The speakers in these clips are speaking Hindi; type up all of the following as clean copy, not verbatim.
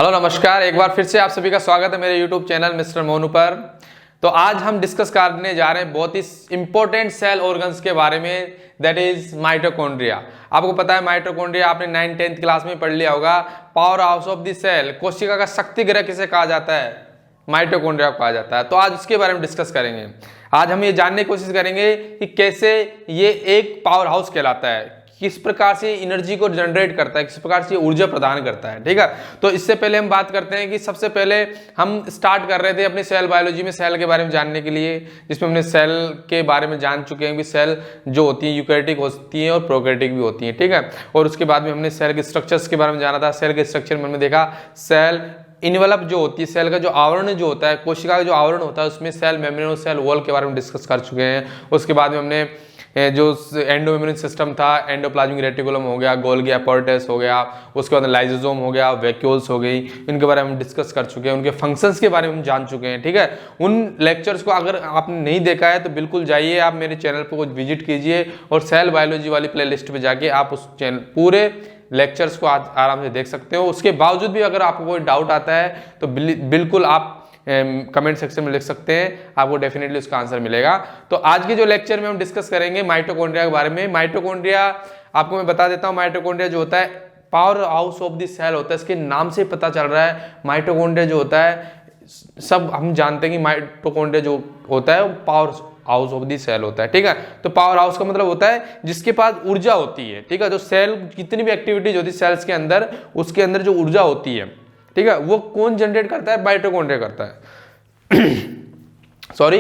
हेलो नमस्कार, एक बार फिर से आप सभी का स्वागत है मेरे YouTube चैनल मिस्टर मोनू पर। तो आज हम डिस्कस करने जा रहे हैं बहुत ही इंपॉर्टेंट सेल ऑर्गन्स के बारे में, दैट इज माइटोकॉन्ड्रिया। आपको पता है माइटोकॉन्ड्रिया आपने 9th-10th क्लास में पढ़ लिया होगा। Powerhouse of the cell, कोशिका का शक्ति गृह किसे कहा जाता है? माइटोकॉन्ड्रिया को कहा जाता है। तो आज उसके बारे में डिस्कस करेंगे। आज हम ये जानने की कोशिश करेंगे कि कैसे ये एक पावर हाउस कहलाता है, किस प्रकार से एनर्जी को जनरेट करता है, किस प्रकार से ऊर्जा प्रदान करता है। ठीक है, तो इससे पहले हम बात करते हैं कि सबसे पहले हम स्टार्ट कर रहे थे अपनी सेल बायोलॉजी में सेल के बारे में जानने के लिए, जिसमें हमने सेल के बारे में जान चुके हैं कि सेल जो होती है यूकैरियोटिक होती है और प्रोकैरियोटिक भी होती है। ठीक है, और उसके बाद में हमने सेल के स्ट्रक्चर्स के बारे में जाना था। सेल के स्ट्रक्चर में हमने देखा सेल इनवेलप जो होती है, सेल का जो आवरण जो होता है, कोशिका का जो आवरण होता है, उसमें सेल मेम्ब्रेन और सेल वॉल के बारे में डिस्कस कर चुके हैं। उसके बाद में हमने जो एंडोमेम्ब्रेन सिस्टम था, एंडोप्लाज्मिक रेटिकुलम हो गया, गोल्गी एपोर्टस हो गया, उसके बाद लाइसोसोम हो गया, वैक्यूल्स हो गई, इनके बारे में हम डिस्कस कर चुके हैं, उनके फंक्शंस के बारे में हम जान चुके हैं। ठीक है, उन लेक्चर्स को अगर आपने नहीं देखा है तो बिल्कुल जाइए, आप मेरे चैनल पर कुछ विजिट कीजिए और सेल बायोलॉजी वाली प्लेलिस्ट पे जाके आप उस चैनल पूरे लेक्चर्स को आराम से देख सकते हो। उसके बावजूद भी अगर आपको कोई डाउट आता है तो बिल्कुल आप कमेंट सेक्शन में लिख सकते हैं, आपको डेफिनेटली उसका आंसर मिलेगा। तो आज के जो लेक्चर में हम डिस्कस करेंगे माइटोकॉन्ड्रिया के बारे में। माइटोकॉन्ड्रिया आपको मैं बता देता हूं, माइटोकॉन्ड्रिया जो होता है powerhouse of the cell होता है। इसके नाम से पता चल रहा है माइटोकॉन्ड्रिया जो होता है, सब हम जानते हैं कि माइटोकॉन्ड्रिया जो होता है वो powerhouse of the cell होता है। ठीक है, तो पावर हाउस का मतलब होता है जिसके पास ऊर्जा होती है। ठीक है, जो सेल जितनी भी एक्टिविटीज होती है सेल्स के अंदर, उसके अंदर जो ऊर्जा होती है, ठीक है, वो कौन जनरेट करता है? माइटोकॉन्ड्रिया करता है। सॉरी,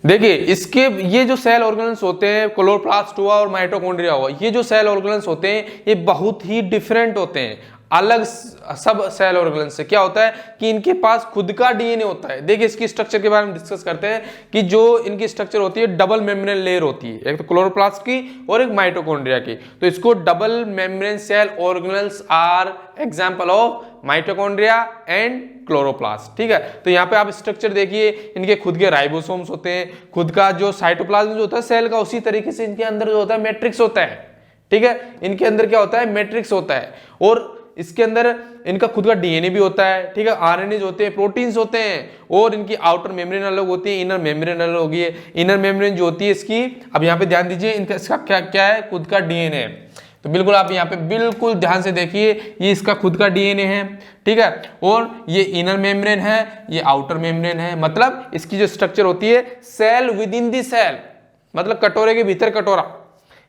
देखिए इसके ये जो सेल ऑर्गेनल्स होते हैं, क्लोरोप्लास्ट हुआ और माइटोकॉन्ड्रिया हुआ, ये जो सेल ऑर्गेनल्स होते हैं ये बहुत ही डिफरेंट होते हैं अलग सब सेल ऑर्गेनल्स से। क्या होता है कि इनके पास खुद का डीएनए होता है। देखिए इसकी स्ट्रक्चर के बारे में डिस्कस करते हैं कि जो इनकी स्ट्रक्चर होती है डबल मेम्ब्रेन लेयर होती है, एक तो क्लोरोप्लास्ट की और एक माइटोकॉन्ड्रिया की। तो इसको double membrane cell organelles are example of mitochondria and chloroplast. ठीक है, तो यहाँ पे आप स्ट्रक्चर देखिए, इनके खुद के राइबोसोम्स होते हैं, खुद का जो साइटोप्लाज्म जो होता है सेल का, उसी तरीके से इनके अंदर जो होता है मैट्रिक्स होता है। ठीक है, इनके अंदर क्या होता है? मैट्रिक्स होता है, और इसके अंदर इनका खुद का डीएनए भी होता है। ठीक है, आरएनए होते हैं, प्रोटीन्स होते हैं, और इनकी आउटर मेम्ब्रेन अलग होती है, इनर मेम्ब्रेन अलग होगी है। इनर मेम्ब्रेन जो होती है इसकी, अब यहाँ पे ध्यान दीजिए, इनका इसका क्या क्या है? खुद का डीएनए। तो बिल्कुल आप यहाँ पे बिल्कुल ध्यान से देखिए, ये इसका खुद का डीएनए है। ठीक है, और ये इनर मेम्ब्रेन है, ये आउटर मेम्ब्रेन है। मतलब इसकी जो स्ट्रक्चर होती है cell within the cell, मतलब कटोरे के भीतर कटोरा,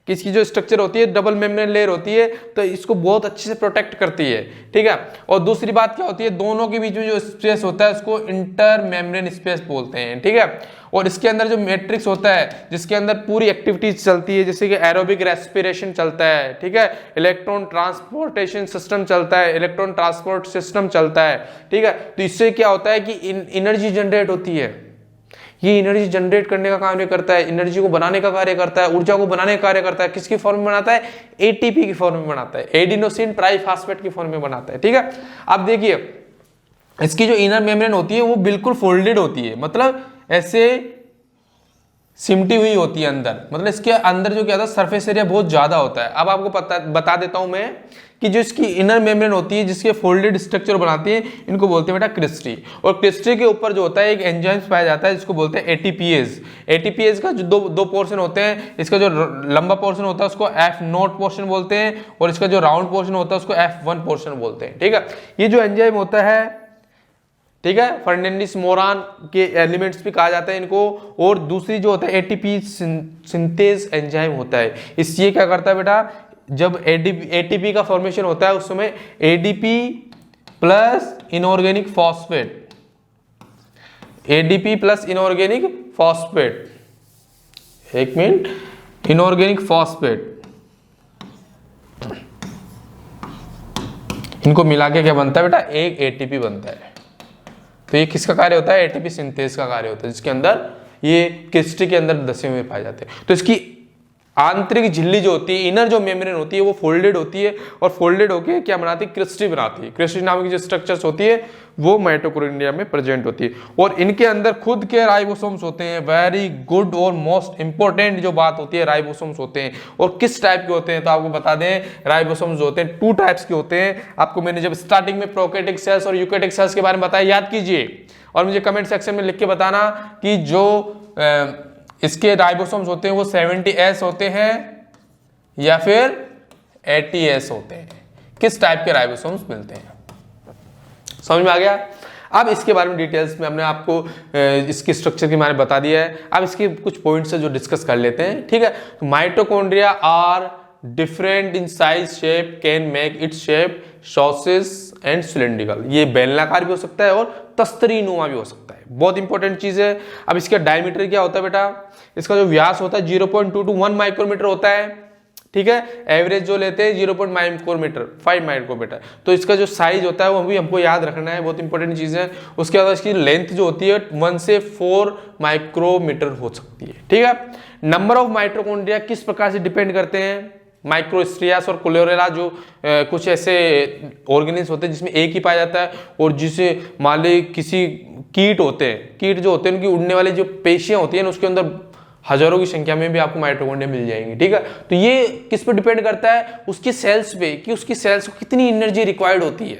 कि इसकी जो स्ट्रक्चर होती है डबल मेम्ब्रेन लेयर होती है, तो इसको बहुत अच्छे से प्रोटेक्ट करती है। ठीक है, और दूसरी बात क्या होती है, दोनों के बीच में जो स्पेस होता है उसको इंटर मेम्ब्रेन स्पेस बोलते हैं। ठीक है, और इसके अंदर जो मैट्रिक्स होता है जिसके अंदर पूरी एक्टिविटीज चलती है, जैसे कि एरोबिक रेस्पिरेशन चलता है, ठीक है, इलेक्ट्रॉन ट्रांसपोर्टेशन सिस्टम चलता है, इलेक्ट्रॉन ट्रांसपोर्ट सिस्टम चलता है। ठीक है, तो इससे क्या होता है कि एनर्जी जनरेट होती है। ये एनर्जी जनरेट करने का कार्य करता है, एनर्जी को बनाने का कार्य करता है, ऊर्जा को बनाने का कार्य करता है। किसकी फॉर्म में बनाता है? एटीपी की फॉर्म में बनाता है, एडिनोसिन ट्राइफॉस्फेट की फॉर्म में बनाता है। ठीक है, अब देखिए इसकी जो इनर मेम्ब्रेन होती है वो बिल्कुल फोल्डेड होती है, मतलब ऐसे सिमटी हुई होती है अंदर, मतलब इसके अंदर जो क्या था सरफेस एरिया बहुत ज्यादा होता है। अब आपको बता देता हूं मैं कि जो इसकी इनर मेम्ब्रेन होती है जिसके फोल्डेड स्ट्रक्चर बनाती है, इनको बोलते हैं बेटा क्रिस्टी। और क्रिस्टी के ऊपर जो होता है एक एंजाइम्स पाया जाता है जिसको बोलते हैं एटीपीएज। एटीपीएज का जो दो पोर्शन होते हैं, इसका जो लंबा पोर्शन होता है उसको F0 पोर्शन बोलते हैं, और इसका जो राउंड पोर्शन होता है उसको F1 पोर्शन बोलते हैं। ठीक है, ये जो एंजाइम होता है, ठीक है, फर्नांडिस मोरान के एलिमेंट्स भी कहा जाता है इनको। और दूसरी जो होता है एटीपी सिंथेज एंजाइम होता है। इसलिए क्या करता है बेटा, जब एटीपी का फॉर्मेशन होता है उस समय ADP plus inorganic phosphate, ADP plus inorganic phosphate, एक मिनट, इनऑर्गेनिक फॉस्फेट, इनको मिला के क्या बनता है बेटा? एक एटीपी बनता है। तो ये किसका कार्य होता है? एटीपी सिंथेज का कार्य होता है, जिसके अंदर ये क्रिस्टी के अंदर दसे हुए पाए जाते हैं। तो इसकी आंतरिक झिल्ली जो होती है, इनर जो मेम्ब्रेन होती है वो फोल्डेड होती है और फोल्डेड होके क्या बनाती है, क्रिस्टी बनाती है। क्रिस्टी नाम की जो स्ट्रक्चर्स होती है वो माइटोकॉन्ड्रिया में प्रेजेंट होती है और इनके अंदर खुद के राइबोसोम्स होते हैं। वेरी गुड और मोस्ट इंपॉर्टेंट जो बात होती है, राइबोसोम्स होते हैं। और किस टाइप के होते हैं तो आपको बता दें, राइबोसोम्स होते हैं 2 टाइप्स के होते हैं। आपको मैंने जब स्टार्टिंग में प्रोकैरियोटिक सेल्स और यूकैरियोटिक सेल्स के बारे में बताया, याद कीजिए और मुझे कमेंट सेक्शन में लिख के बताना कि जो इसके राइबोसोम्स होते हैं वो 70S होते हैं या फिर 80S होते हैं। किस टाइप के राइबोसोम्स मिलते हैं, समझ में आ गया। अब इसके बारे में डिटेल्स में हमने आपको इसके स्ट्रक्चर के बारे में बता दिया है। अब इसके कुछ पॉइंट्स है जो डिस्कस कर लेते हैं, ठीक है। Mitochondria are different in size, shape, can make its shape sausages and cylindrical. ये बेलनाकार भी हो सकता है और तस्तरी नुमा भी हो सकता है, बहुत इंपॉर्टेंट चीज है। अब इसका डायमीटर क्या होता है बेटा, इसका जो व्यास होता है 0.2 to 1 माइक्रोमीटर होता है, ठीक है। एवरेज जो लेते हैं 0.5 माइक्रोमीटर, 5 माइक्रोमीटर। तो इसका जो साइज होता है वो भी हमको याद रखना है, बहुत इंपॉर्टेंट चीज है। उसके बाद इसकी लेंथ जो होती है 1 से 4 माइक्रोमीटर हो सकती है, ठीक है। नंबर ऑफ माइटोकॉन्ड्रिया किस प्रकार से डिपेंड करते हैं, माइक्रोस्ट्रियास और क्लोरेला जो कुछ ऐसे ऑर्गेनिल्स होते हैं जिसमें एक ही पाया जाता है और जिसे मान ली किसी कीट होते हैं, कीट जो होते हैं उनकी उड़ने वाली जो पेशियां होती हैं उसके अंदर हजारों की संख्या में भी आपको माइटोकॉन्ड्रिया मिल जाएंगे, ठीक है। तो ये किस पे डिपेंड करता है, उसकी सेल्स पे, कि उसकी सेल्स को कितनी एनर्जी रिक्वायर्ड होती है,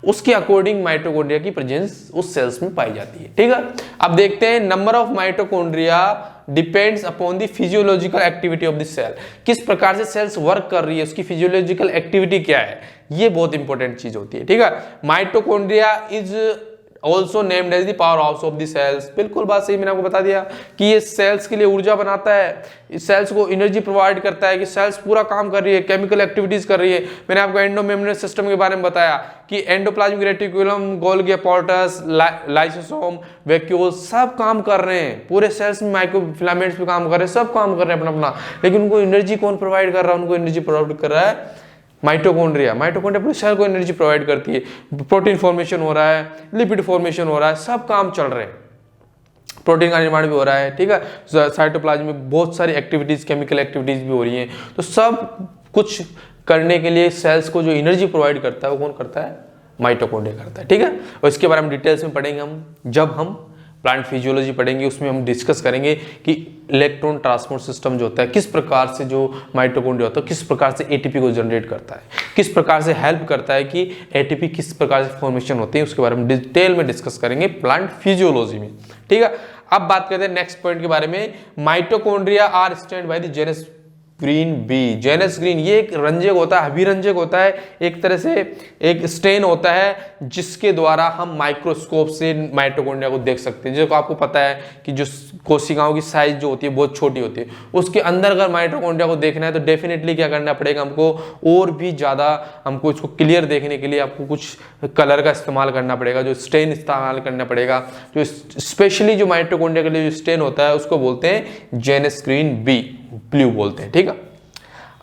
उसके अकॉर्डिंग माइटोकॉन्ड्रिया की प्रेजेंस उस सेल्स में पाई जाती है, ठीक है। अब देखते हैं number of mitochondria depends upon the physiological activity of the cell. किस प्रकार से सेल्स वर्क कर रही है, उसकी फिजियोलॉजिकल एक्टिविटी क्या है, ये बहुत इंपॉर्टेंट चीज होती है, ठीक है। Mitochondria is also named as the powerhouse of the cells. बिल्कुल बात सही, मैंने आपको बता दिया कि ये सेल्स के लिए ऊर्जा बनाता है, इस सेल्स को एनर्जी प्रोवाइड करता है, कि सेल्स पूरा काम कर रही है, केमिकल एक्टिविटीज कर रही है। मैंने आपको एंडोमेम्ब्रेनस सिस्टम के बारे में बताया कि endoplasmic reticulum, Golgi apparatus, lysosome, vacuole सब काम कर रहे हैं, पूरे सेल्स में माइक्रोफिलामेंट्स पे काम कर रहे हैं, सब काम कर रहे हैं अपना अपना, लेकिन उनको एनर्जी कौन प्रोवाइड कर रहा है, उनको एनर्जी प्रोवाइड कर रहा है माइटोकॉन्ड्रिया। माइटोकॉन्ड्रिया पूरे सेल को एनर्जी प्रोवाइड करती है, प्रोटीन फॉर्मेशन हो रहा है, लिपिड फॉर्मेशन हो रहा है, सब काम चल रहे हैं, प्रोटीन का निर्माण भी हो रहा है, ठीक है। साइटोप्लाज्म में बहुत सारी एक्टिविटीज, केमिकल एक्टिविटीज भी हो रही हैं। तो सब कुछ करने के लिए सेल्स को जो एनर्जी प्रोवाइड करता है वो कौन करता है, माइटोकॉन्ड्रिया करता है, ठीक है। और इसके बारे में डिटेल्स में पढ़ेंगे हम जब हम प्लांट फिजियोलॉजी पढ़ेंगे, उसमें हम डिस्कस करेंगे कि इलेक्ट्रॉन ट्रांसपोर्ट सिस्टम जो होता है, किस प्रकार से जो माइटोकॉन्ड्रिया होता है किस प्रकार से एटीपी को जनरेट करता है, किस प्रकार से हेल्प करता है कि एटीपी किस प्रकार से फॉर्मेशन होती है, उसके बारे में डिटेल में डिस्कस करेंगे प्लांट फिजियोलॉजी में, ठीक है। अब बात करते हैं नेक्स्ट पॉइंट के बारे में। Mitochondria are stand by the Janus green B. Janus green ये एक रंजक होता है, अभिरंजक होता है, एक तरह से एक स्टेन होता है जिसके द्वारा हम माइक्रोस्कोप से माइटोकॉन्ड्रिया को देख सकते हैं। जो आपको पता है कि जो कोशिकाओं की साइज जो होती है बहुत छोटी होती है, उसके अंदर अगर माइटोकॉन्ड्रिया को देखना है तो डेफिनेटली क्या करना पड़ेगा हमको, और भी ज़्यादा हमको इसको क्लियर देखने के लिए आपको कुछ कलर का इस्तेमाल करना पड़ेगा, जो स्टेन इस्तेमाल करना पड़ेगा। जो स्पेशली जो माइटोकॉन्ड्रिया के लिए जो स्टेन होता है उसको बोलते हैं जेनस ग्रीन बी, ब्लू बोलते हैं, ठीक है।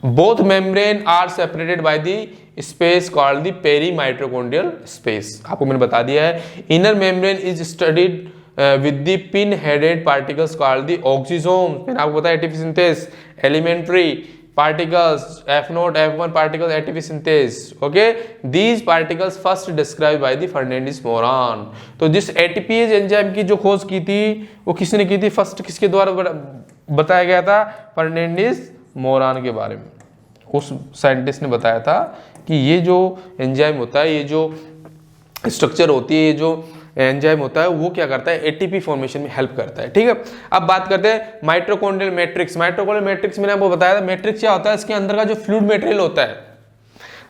Both membrane are separated by the space called the perimitochondrial space. आपको मैंने बता दिया है। Inner membrane is studded with the pin headed particles called the oxysome. मैंने आपको बताया ATP synthase, elementary particles, F0, F1 particles, ATP synthase. Okay, these particles first described by the Fernandez-Moran. तो जिस ATPase एंजाइम की जो खोज की थी वो किसने की थी, फर्स्ट किसके द्वारा बताया गया था, फर्नांडीज-मोरान के बारे में। उस साइंटिस्ट ने बताया था कि ये जो एंजाइम होता है, ये जो स्ट्रक्चर होती है, ये जो एंजाइम होता है वो क्या करता है, एटीपी फॉर्मेशन में हेल्प करता है, ठीक है। अब बात करते हैं माइटोकॉन्ड्रियल मैट्रिक्स। माइटोकॉन्ड्रियल मैट्रिक्स मैंने आपको बताया था, मैट्रिक्स क्या होता है, इसके अंदर का जो फ्लूइड मटेरियल होता है,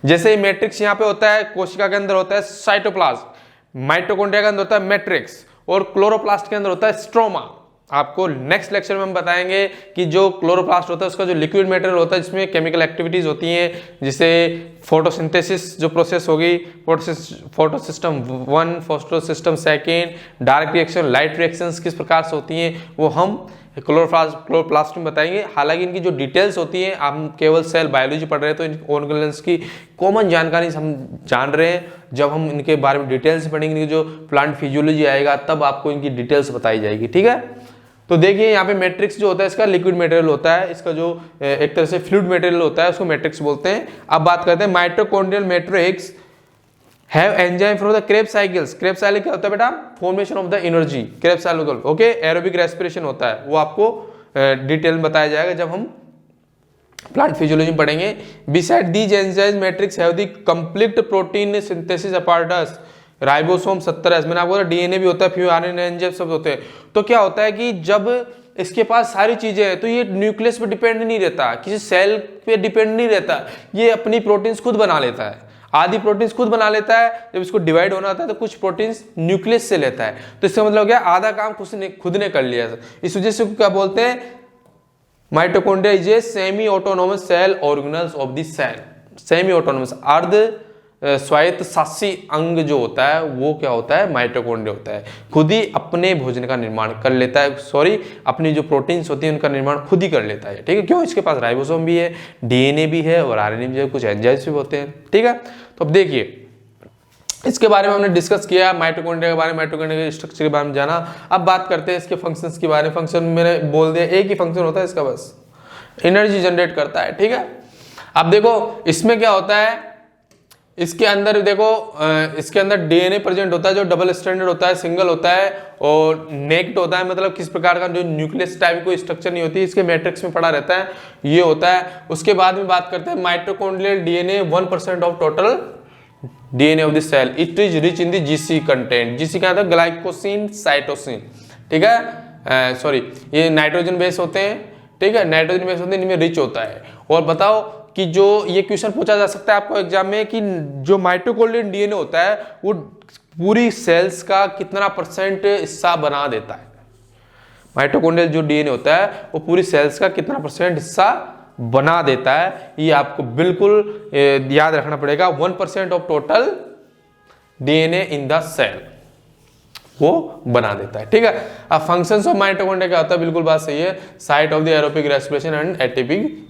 जैसे मैट्रिक्स यहाँ पे होता है, कोशिका के अंदर होता है साइटोप्लाज्म, माइटोकॉन्ड्रिया के अंदर होता है मैट्रिक्स, और क्लोरोप्लास्ट के अंदर होता है स्ट्रोमा। आपको नेक्स्ट लेक्चर में हम बताएंगे कि जो क्लोरोप्लास्ट होता है उसका जो लिक्विड मटेरियल होता है जिसमें केमिकल एक्टिविटीज होती हैं, जिसे फोटोसिंथेसिस जो प्रोसेस होगी, photosystem 1, photosystem 2, dark reaction, light reactions किस प्रकार से होती हैं वो हम क्लोरोप्लास्ट में बताएंगे। हालांकि इनकी जो डिटेल्स होती हैं, हम केवल सेल बायोलॉजी पढ़ रहे हैं तो इन ऑर्गेनेल्स की कॉमन जानकारी हम जान रहे हैं। जब हम इनके बारे में डिटेल्स पढ़ेंगे, जो प्लांट फिजियोलॉजी आएगा तब आपको इनकी डिटेल्स बताई जाएगी, ठीक है। तो देखिए यहाँ पे मैट्रिक्स जो होता है इसका लिक्विड मटेरियल होता है, इसका जो एक तरह से फ्लूइड मटेरियल होता है उसको मैट्रिक्स बोलते हैं। अब बात करते हैं mitochondrial matrix have enzyme for the Krebs cycles. Krebs cycle क्या होता है बेटा? Formation of the energy, Krebs cycle, okay. Aerobic respiration होता है, वो आपको डिटेल में बताया जाएगा जब हम प्लांट फिजियोलॉजी में पढ़ेंगे। Beside these enzyme matrix have the complete protein synthesis apparatus ribosome 70S, मैंने आपको डीएनए भी होता है, फ्यू आरएनए एंजाइम सब होते हैं। तो क्या होता है कि जब इसके पास सारी चीजें हैं तो ये न्यूक्लियस पे डिपेंड नहीं रहता, किसी सेल पे डिपेंड नहीं रहता, ये अपनी प्रोटीन्स खुद बना लेता है। आधी प्रोटीन्स खुद बना लेता है, जब इसको डिवाइड होना होता है तो कुछ प्रोटीन्स न्यूक्लियस से लेता है। तो इसका मतलब क्या, आधा काम खुद ने कर लिया। इस वजह से क्या बोलते हैं, mitochondria is a semi autonomous cell organelles of the cell. Semi autonomous अर्ध स्वायत्त शासी अंग जो होता है वो क्या होता है, माइटोकॉन्ड्रिया होता है। खुद ही अपने भोजन का निर्माण कर लेता है, सॉरी अपनी जो प्रोटीन्स होती है उनका निर्माण खुद ही कर लेता है, ठीक है। क्यों? इसके पास राइबोसोम भी है, डीएनए भी है और आरएनए भी है, कुछ एंजाइम्स भी होते हैं, ठीक है। तो अब देखिए इसके बारे में हमने डिस्कस किया, माइटोकॉन्ड्रिया के बारे में, माइटोकॉन्ड्रिया के स्ट्रक्चर के बारे में जाना। अब बात करते हैं इसके फंक्शंस के बारे में। फंक्शन मैंने बोल दिया, एक ही फंक्शन होता है इसका, बस एनर्जी जनरेट करता है, ठीक है। अब देखो इसमें क्या होता है, इसके अंदर देखो इसके अंदर डीएनए प्रेजेंट होता है जो डबल स्ट्रैंडेड होता है, सिंगल होता है और नेक्ड होता है, मतलब किस प्रकार का जो न्यूक्लियस टाइप कोई स्ट्रक्चर नहीं होती, इसके मैट्रिक्स में पड़ा रहता है, ये होता है। उसके बाद में बात करते हैं mitochondrial DNA 1% of total DNA of the cell, it is rich in the GC content. GC क्या होता है? ग्लाइकोसिन साइटोसिन, ठीक है। सॉरी ये नाइट्रोजन बेस होते हैं, ठीक है, नाइट्रोजन बेस होते हैं, इनमें रिच होता है। और बताओ कि जो ये क्वेश्चन पूछा जा सकता है आपको एग्जाम में कि जो माइटोकॉन्ड्रियल डीएनए होता है वो पूरी सेल्स का कितना % हिस्सा बना देता है। माइटोकॉन्ड्रियल जो डीएनए होता है वो पूरी सेल्स का कितना % हिस्सा बना देता है, ये आपको बिल्कुल याद रखना पड़ेगा। 1% of total DNA in the cell वो बना देता है, ठीक है। अब फंक्शंस ऑफ माइटोकॉन्ड्रिया क्या होता है, बिल्कुल बात सही है, site of the aerobic respiration and एटीपिक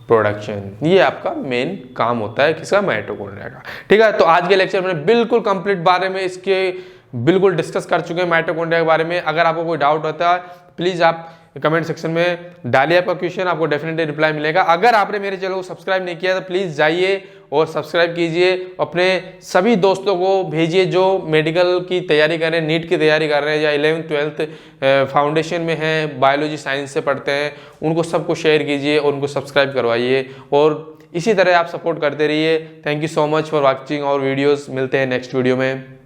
प्रोडक्शन, ये आपका मेन काम होता है किसका, माइटोकॉन्ड्रिया का, ठीक है। तो आज के लेक्चर में बिल्कुल कंप्लीट बारे में इसके बिल्कुल डिस्कस कर चुके हैं माइटोकॉन्ड्रिया के बारे में। अगर आपको कोई डाउट होता है प्लीज आप कमेंट सेक्शन में डालिए आपका क्वेश्चन, आपको डेफिनेटली रिप्लाई मिलेगा। अगर आपने मेरे चैनल को सब्सक्राइब नहीं किया तो प्लीज जाइए और सब्सक्राइब कीजिए, अपने सभी दोस्तों को भेजिए जो मेडिकल की तैयारी कर रहे हैं, नीट की तैयारी कर रहे हैं या 11th 12th फाउंडेशन में हैं, बायोलॉजी साइंस से पढ़ते हैं, उनको सबको शेयर कीजिए और उनको सब्सक्राइब करवाइए और इसी तरह आप सपोर्ट करते रहिए। Thank you so much for watching और वीडियोस, मिलते हैं नेक्स्ट वीडियो में।